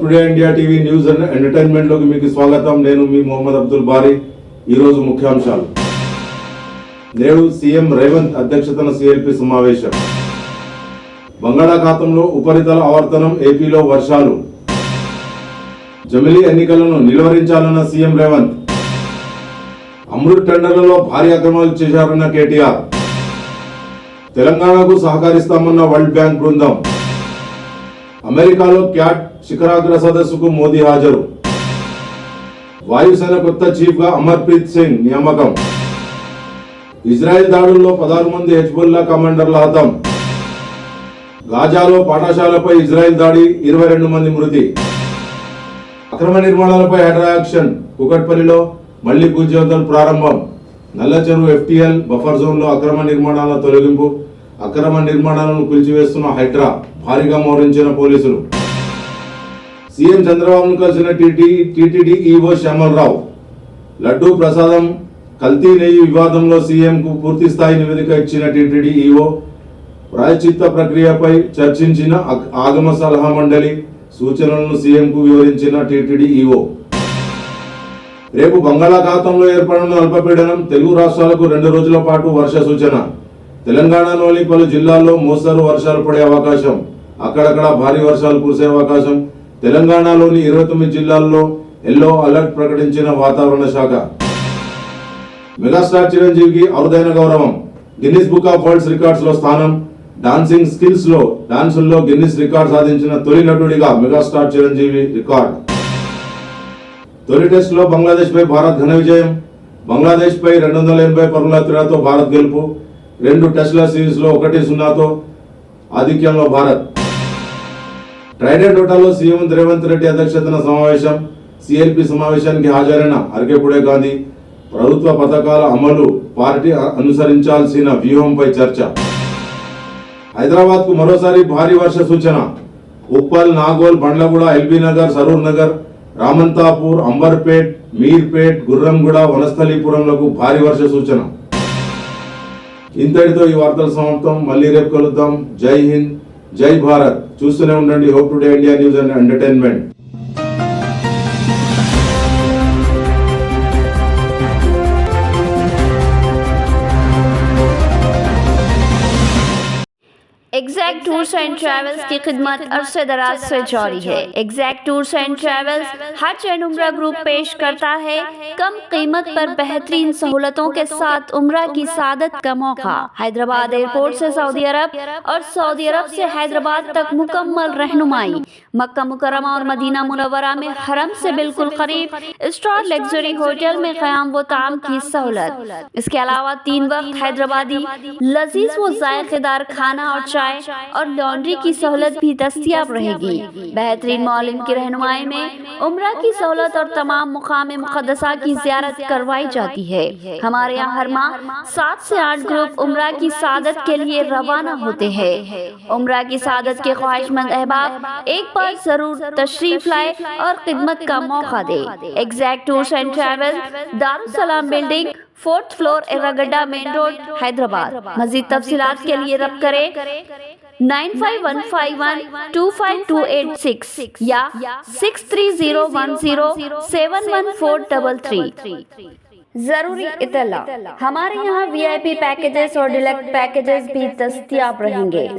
Today India TV news and entertainment లోకి మీకు స్వాగతం. నేను మీ మొహమ్మద్ అబ్దుల్ బారీ. ఈ రోజు ముఖ్యాంశాలు. నేడు సీఎం రేవంత్ అధ్యక్షతన సిఎల్పి సమావేశం. బంగాళాఖాతంలో ఉపరితల ఆవర్తనం, ఏపీలో వర్షాలు. జమిలీ ఎన్నికలను నిలువరించాలన్న సీఎం రేవంత్. అమృత్ టెండర్లలో భారీ అక్రమాలు చేశారన్న కేటీఆర్. తెలంగాణకు సహకరిస్తామన్న వరల్డ్ బ్యాంక్ బృందం. అమెరికాలో క్యాట్ శిఖరాగ్ర సదస్సుకు మోదీ హాజరు. వాయుసేన కొత్త చీఫ్ గా అమర్ప్రీత్ సింగ్ నియామకం. ఇజ్రాయెల్ దాడుల్లో 16 మంది హెజ్బుల్లా కమాండర్ల హతం. గాజాలో పాఠశాలపై ఇజ్రాయెల్ దాడి, 22 మంది మృతి. అక్రమ నిర్మాణాలపై హైడ్రా యాక్షన్. కూకట్పల్లిలో మళ్లీ కూల్చివేతలు ప్రారంభం. నల్లచెరువు FTL బఫర్ జోన్లో అక్రమ నిర్మాణాల తొలగింపు. అక్రమ నిర్మాణాలను కూల్చివేస్తున్న హైడ్రా, భారీగా మోహరించిన పోలీసులు. సీఎం చంద్రబాబును కలిసిన టీటీడీ ఈవో శ్యామలరావు. లడ్డూ ప్రసాదం కల్తీ నెయ్యి వివాదంలో సీఎంకు పూర్తి స్థాయి నివేదిక ఇచ్చిన టీటీడీ ఈవో. ప్రాయశ్చిత్త ప్రక్రియపై చర్చించిన ఆగమ సలహా మండలి. సూచనలను సీఎంకు వివరించిన టీటీడీ ఈవో. రేపు బంగాళాఖాతంలో ఏర్పడనున్న అల్పపీడనం. తెలుగు రాష్ట్రాలకు 2 రోజుల పాటు వర్ష సూచన. తెలంగాణలోని పలు జిల్లాల్లో మోస్తరు వర్షాలు పడే అవకాశం. అక్కడక్కడ భారీ వర్షాలు కురిసే అవకాశం. తెలంగాణలోని 29 జిల్లాల్లో ఎల్లో అలర్ట్ ప్రకటించిన వాతావరణ శాఖ. మెగాస్టార్ చిరంజీవికి అరుదైన గౌరవం. Guinness book of world records లో స్థానం. డాన్సింగ్ స్కిల్స్ లో డాన్సుల్లో గిన్నిస్ రికార్డ్ సాధించిన తొలి నటుడిగా మెగాస్టార్ చిరంజీవి రికార్డ్. తొలి టెస్ట్ లో బంగ్లాదేశ్ పై భారత్ ఘన విజయం. బంగ్లాదేశ్ పై 280 పరుగుల తేడాతో భారత్ గెలుపు. 2 టెస్టుల సిరీస్ లో 1-0తో ఆధిక్యంలో భారత్. ట్రైడెంట్ హోటల్లో సీఎం రేవంత్ రెడ్డి అధ్యక్షతన సమావేశం. సిఎల్పి సమావేశానికి హాజరైన అరకెపుడే గాంధీ. ప్రభుత్వ పథకాల అమలు, పార్టీ అనుసరించాల్సిన వ్యూహంపై చర్చ. హైదరాబాద్ కు మరోసారి భారీ వర్ష సూచన. ఉప్పల్, నాగోల్, బండ్లగూడ, ఎల్బీ నగర్, సరూర్ నగర్, రామంతాపూర్, అంబర్పేట్, మీర్పేట్, గుర్రంగూడ, వనస్థలీపురంలకు భారీ వర్ష సూచన. ఇంతటితో ఈ వార్తల సమాప్తం. మళ్ళీ రేపు కలుద్దాం. జై హింద్, జై భారత్. చూస్తూనే ఉండండి hope today India news and entertainment. Exact tours and travels की खिदमत अरसे दराज से जारी है। एग्जैक्ट टूर्स एंड ट्रैवल्स हज एंड उम्रा ग्रुप पेश करता है कम कीमत पर बेहतरीन सहूलतों के साथ उम्रा की सादत का मौका। हैदराबाद एयरपोर्ट से सऊदी अरब और सऊदी अरब से हैदराबाद तक मुकम्मल रहनुमाई। मक्का मुकर्रमा और मदीना मुनव्वरा में हरम से बिल्कुल करीब स्टार लग्जरी होटल में क़याम व ताम की सहूलत। इसके अलावा 3 वक्त हैदराबादी लजीज व जायकेदार खाना और चाय और लॉन्ड्री की सहूलत भी दस्तयाब रहेगी। बेहतरीन मौलिम की रहनुमाई में उम्रा की सहूलत और तमाम मुकाम मुक़द्दसा की ज़ियारत करवाई जाती है। हमारे यहाँ हर माह 7 से 8 ग्रुप उम्रा की सादत के लिए रवाना होते हैं। उम्रा की सादत के ख्वाहिशमंद अहबाब एक बार जरूर तशरीफ लाए और खिदमत का मौका दे। Exact tours and travel, Darussalam building, 4th floor, Erragadda main road, Hyderabad. मज़ीद तफसीलात के लिए रब्त करें 9515525286 या 6301071433। जरूरी इत्तला, हमारे यहाँ VIP पैकेजेस और डिलक्स पैकेजेस भी दस्तयाब रहेंगे।